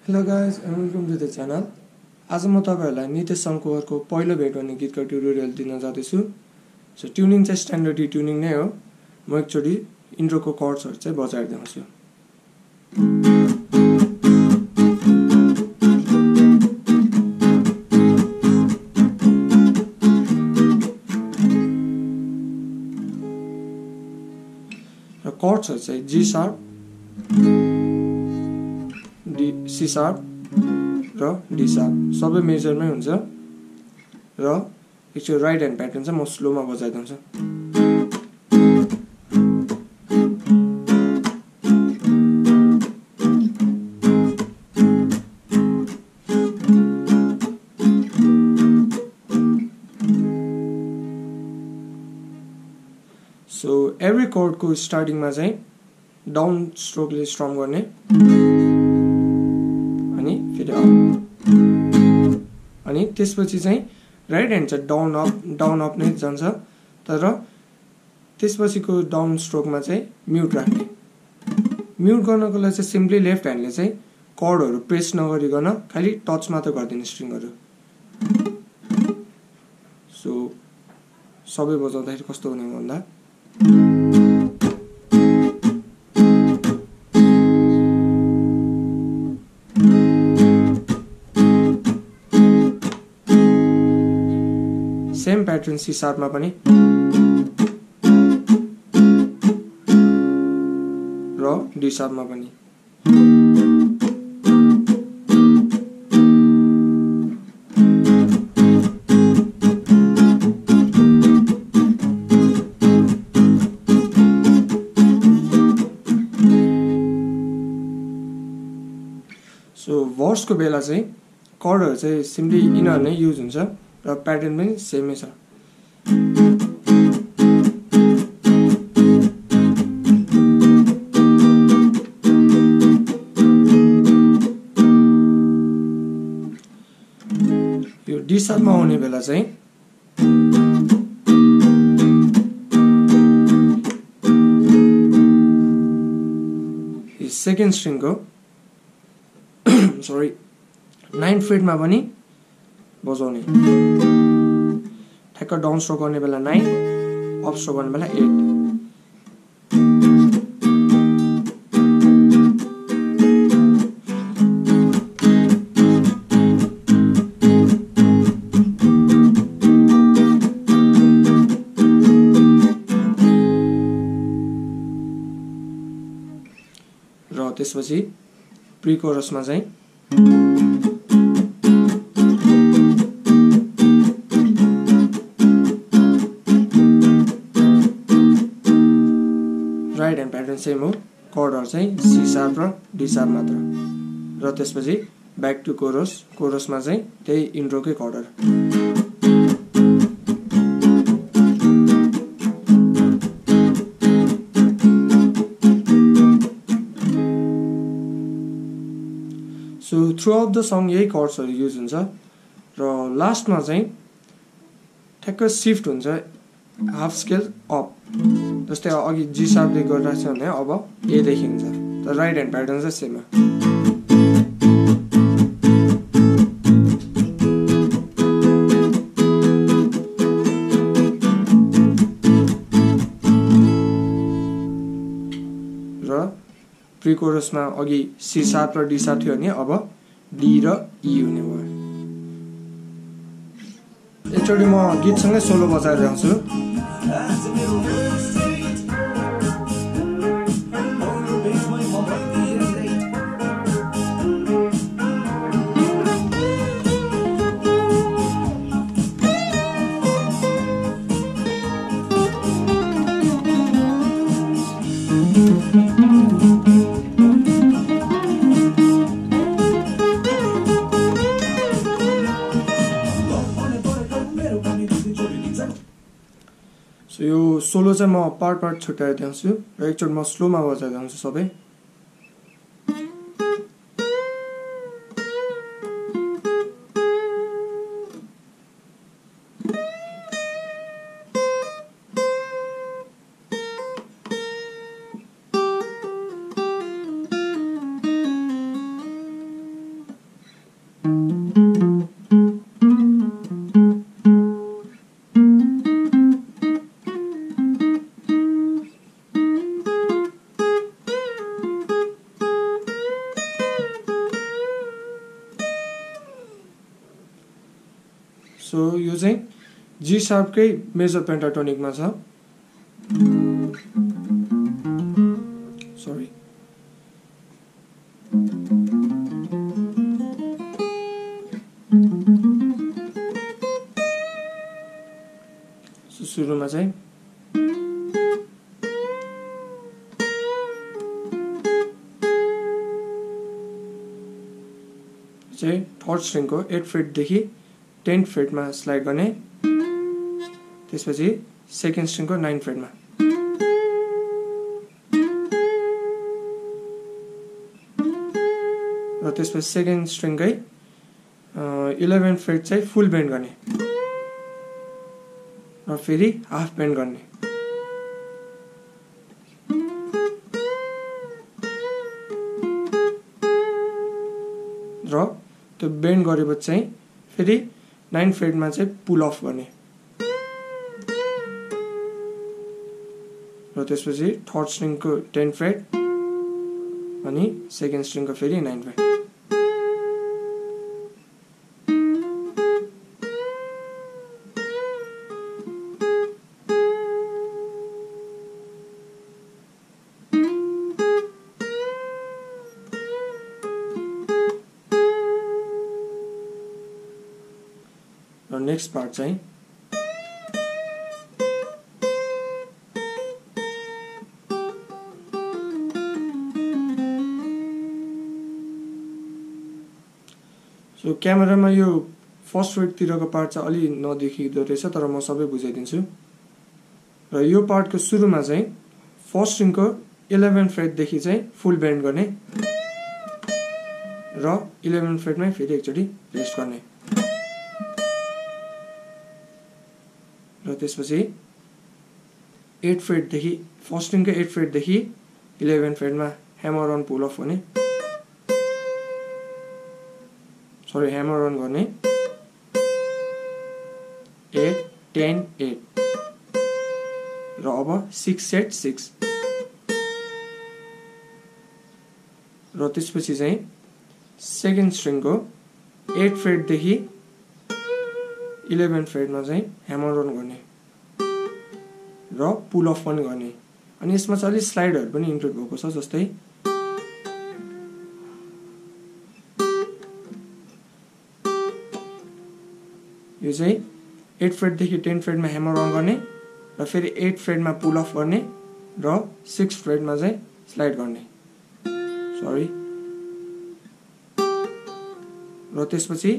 Hello guys and welcome to the channel. आज म तपाईहरुलाई नीतेश कुँवरको पहिलो भेट भन्ने गीतको ट्युटोरियल दिन जाँदैछु। सो ट्युनिङ चाहिँ स्ट्यान्डर्ड ट्युनिङ नै हो। म एकचोटी इन्ट्रोको कर्ड्सहरु चाहिँ बजाएर देखाउँछु। र कर्ड्सहरु चाहिँ G sharp, C sharp र D sharp सबै मेजरमै हुन्छ र एकचोटी राइट ह्यान्ड प्याटर्न चाहिँ म स्लोमा बजाइदिन्छु। सो एभ्री कर्डको स्टार्टिङमा चाहिँ डाउन स्ट्रोकले स्ट्रम गर्ने अनि फेरि अप अनि त्यसपछि चाहिँ राइट ह्यान्ड चाहिँ डाउन अप नै जान्छ, तर त्यसपछिको डाउन स्ट्रोकमा चाहिँ म्युट राख्ने। म्युट गर्नको लागि चाहिँ सिम्पली लेफ्ट ह्यान्डले चाहिँ कर्डहरु प्रेस नगरिकन खाली टच मात्र गर्दिने स्ट्रिङहरु। सो सबै बजाउँदाखेरि कस्तो हुने भन्दा सेम प्याटर्न सी शार्पमा पनि र डी शार्पमा पनि। सो भर्सको बेला चाहिँ कर्डहरु चाहिँ सिम्पली इनर नै युज हुन्छ र प्याटर्न पनि सेमै छ। यो डी शार्पमा आउने बेला चाहिँ सेकेन्ड स्ट्रिङको सरी 9th फ्रेटमा पनि बजाउने। ठ्याक्क डाउन स्ट्रोक गर्ने बेला 9, अप स्ट्रोक गर्ने बेला 8। र त्यसपछि प्री कोरसमा चाहिँ राइट ह्यान्ड प्याटर्न सेम हो। कर्डहरु चाहिँ सी शार्प र डी शार्प मात्र र त्यसपछि ब्याक टु कोरस। कोरसमा चाहिँ त्यही इन्ट्रोकै कर्डहरु। So throughout the song यही कर्ड्सहरु युज हुन्छ र लास्टमा चाहिँ ठ्याक्क शिफ्ट हुन्छ हाफ स्केल अप। जस्तै अघि जी शार्पले गरिरहेको छ भने अब ए देखि हुन्छ, तर राइट ह्यान्ड प्याटर्न चाहिँ सेम हो। र प्री कोरसमा अघि सी शार्प र डी शार्प थियो भने अब डी र ई हुने भयो। एकचोटि म गीतसँगै सोलो बजाएर जान्छु। सो यो सोलो चाहिँ म पार्ट छुट्याएर देखाउँछु र एकचोटि म स्लोमा बजाएर देखाउँछु सबै। सो यो चाहिँ जी शार्पकै मेजर पेन्टाटोनिकमा छ सरी सो सुरुमा चाहिँ थर्ड स्ट्रिङको 8th फ्रेटदेखि 10th फ्रेटमा स्लाइड गर्ने त्यसपछि सेकेन्ड स्ट्रिङको 9th फ्रेटमा र त्यसपछि सेकेन्ड स्ट्रिङकै 11th फ्रेट चाहिँ फुल बेन्ड गर्ने र फेरि हाफ बेन्ड गर्ने र त्यो बेन्ड गरेपछि चाहिँ फेरि 9th फ्रेटमा चाहिँ पुल अफ गर्ने र त्यसपछि थर्ड स्ट्रिङको 10th फ्रेट अनि सेकेन्ड स्ट्रिङको फेरि 9th फ्रेट र नेक्स्ट पार्ट चाहिँ सो क्यामेरामा यो फर्स्ट फ्रेटतिरको पार्ट चाहिँ अलि नदेखिँदो रहेछ तर म सबै बुझाइदिन्छु र यो पार्टको सुरुमा चाहिँ फर्स्ट स्ट्रिङको 11th फ्रेटदेखि चाहिँ फुल बेन्ड गर्ने र 11th फ्रेटमै फेरि एकचोटि रेस्ट गर्ने र त्यसपछि 8th फ्रेटदेखि फर्स्ट स्ट्रिङको 8th फ्रेटदेखि 11th फ्रेटमा ह्यामर अन पुल अफ गर्ने सरी ह्यामर अन गर्ने 8 10 8 र अब 6 सेट 6 र त्यसपछि चाहिँ सेकेन्ड स्ट्रिङको 8th फ्रेटदेखि 11th फ्रेटमा चाहिँ ह्यामर अन गर्ने र पुल अफ पनि गर्ने अनि यसमा चाहिँ अलि स्लाइडहरू पनि इन्क्लुड भएको छ जस्तै यो चाहिँ 8th फ्रेटदेखि 10th फ्रेटमा ह्यामर अन गर्ने र फेरि 8th फ्रेटमा पुल अफ गर्ने र 6th फ्रेटमा चाहिँ स्लाइड गर्ने सरी र त्यसपछि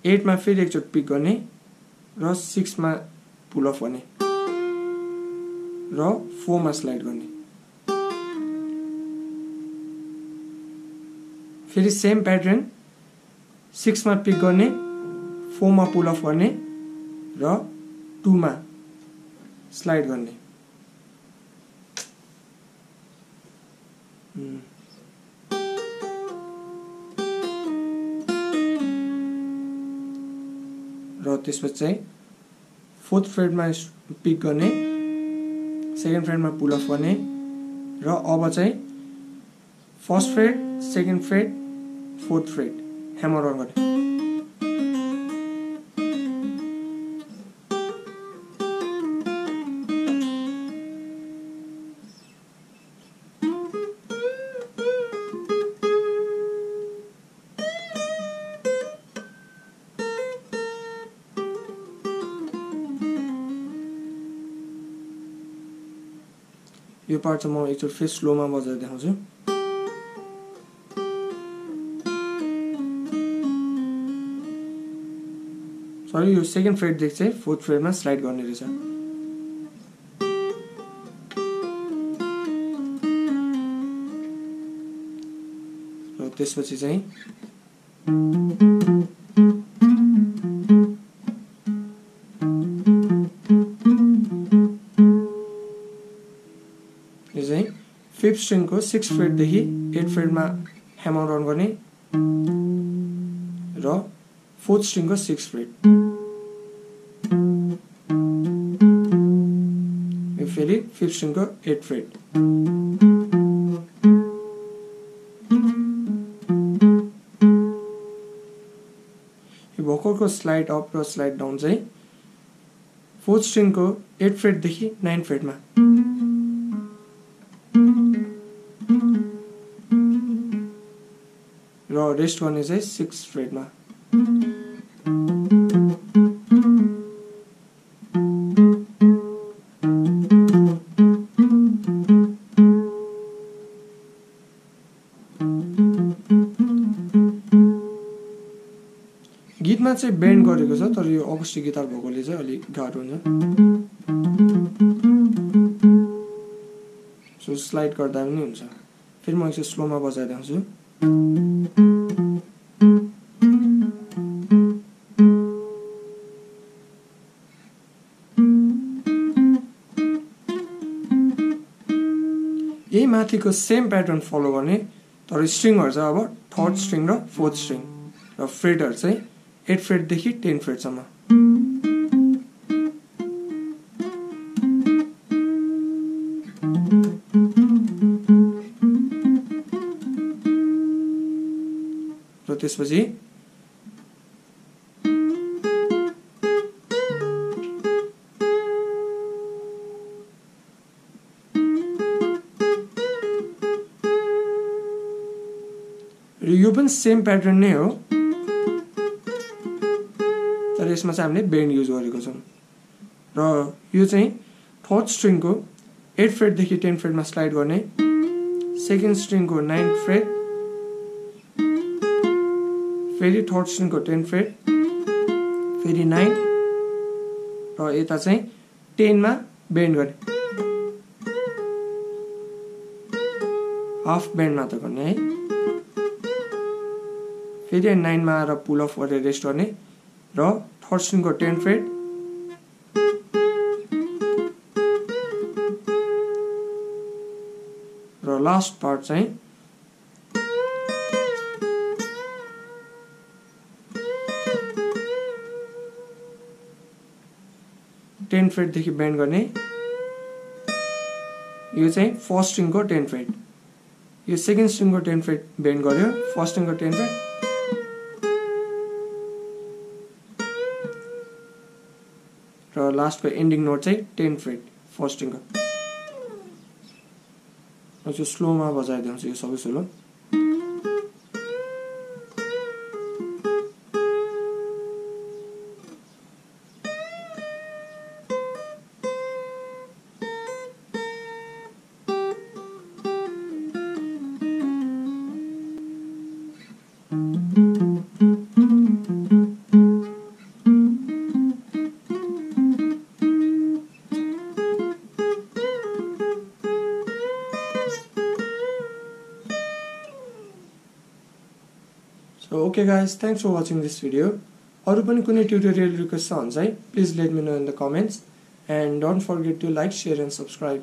8 मा फेरि एकचोटि पिक गर्ने र 6 मा पुल अफ गर्ने र 4 मा स्लाइड गर्ने फेरि सेम प्याटर्न 6 मा पिक गर्ने 4 मा पुल अफ गर्ने र 2 मा स्लाइड गर्ने र त्यसपछि चाहिँ 4th फ्रेटमा पिक गर्ने सेकेन्ड फ्रेटमा पुल अफ गर्ने र अब चाहिँ first fret second fret 4th fret hammer on गर्ने यो पार्ट चाहिँ म एकचोटि फेरि स्लोमा बजाएर देखाउँछु सरी यो सेकेन्ड फ्रेटदेखि चाहिँ 4th फ्रेटमा स्लाइड गर्ने रहेछ र त्यसपछि चाहिँ यो चाहिँ 5th स्ट्रिङको 6th फ्रेटदेखि 8th फ्रेटमा hammer on गर्ने र 4th स्ट्रिङको 6th फ्रेट यो फेरि 5th स्ट्रिङको 8th फ्रेट यो भोको अकर्डको स्लाइड अप र स्लाइड डाउन चाहिँ 4th स्ट्रिङको 8th फ्रेट देखि 9th फ्रेटमा र रेस्ट गर्ने चाहिँ 6th फ्रेटमा। गीतमा चाहिँ बेन्ड गरेको छ तर यो अकुस्टिक गिटार भएकोले चाहिँ अलिक गाह्रो हुन्छ। सो स्लाइड गर्दा पनि हुन्छ। फेरि म एकछिन स्लोमा बजाइदिन्छु। यही माथिको सेम प्याटर्न फलो गर्ने तर स्ट्रिङहरु चाहिँ अब 3rd स्ट्रिङ र 4th स्ट्रिङ र फ्रेटहरु चाहिँ 8th फ्रेट देखि 10th फ्रेट सम्म। र त्यसपछि यो पनि सेम प्याटर्न नै हो तर यसमा चाहिँ हामीले बेन्ड युज गरेको छौं र यो चाहिँ 4th स्ट्रिङको 8th फ्रेट देखि 10th फ्रेटमा स्लाइड गर्ने 2nd स्ट्रिङको 9th फ्रेट फेरि 3rd स्ट्रिङको 10th फ्रेट फेरि 9 र यता चाहिँ 10 मा बेन्ड गर्ने हाफ बेन्ड मात्र गर्ने है। फेरि 9 मा आएर पुल अफ गरेर रेस्ट गर्ने र 3rd स्ट्रिङको 10th फ्रेट र लास्ट पार्ट चाहिँ टेन फ्रेट देखि बेन्ड गर्ने यो चाहिँ 4th स्ट्रिङको 10th फ्रेट यो 2nd स्ट्रिङको 10th फ्रेट बेन्ड गर्यो 1st स्ट्रिङको 10th फ्रेट र लास्टको एन्डिङ नोट चाहिँ 10th फ्रेट 1st स्ट्रिङको। म चाहिँ स्लोमा बजाइदिन्छु यो सबै solo. So okay guys, thanks for watching this video. अरु पनि कुनै ट्युटोरियल रिक्वेस्ट छ भने चाहिँ please let me know in the comments and don't forget to like, share and subscribe.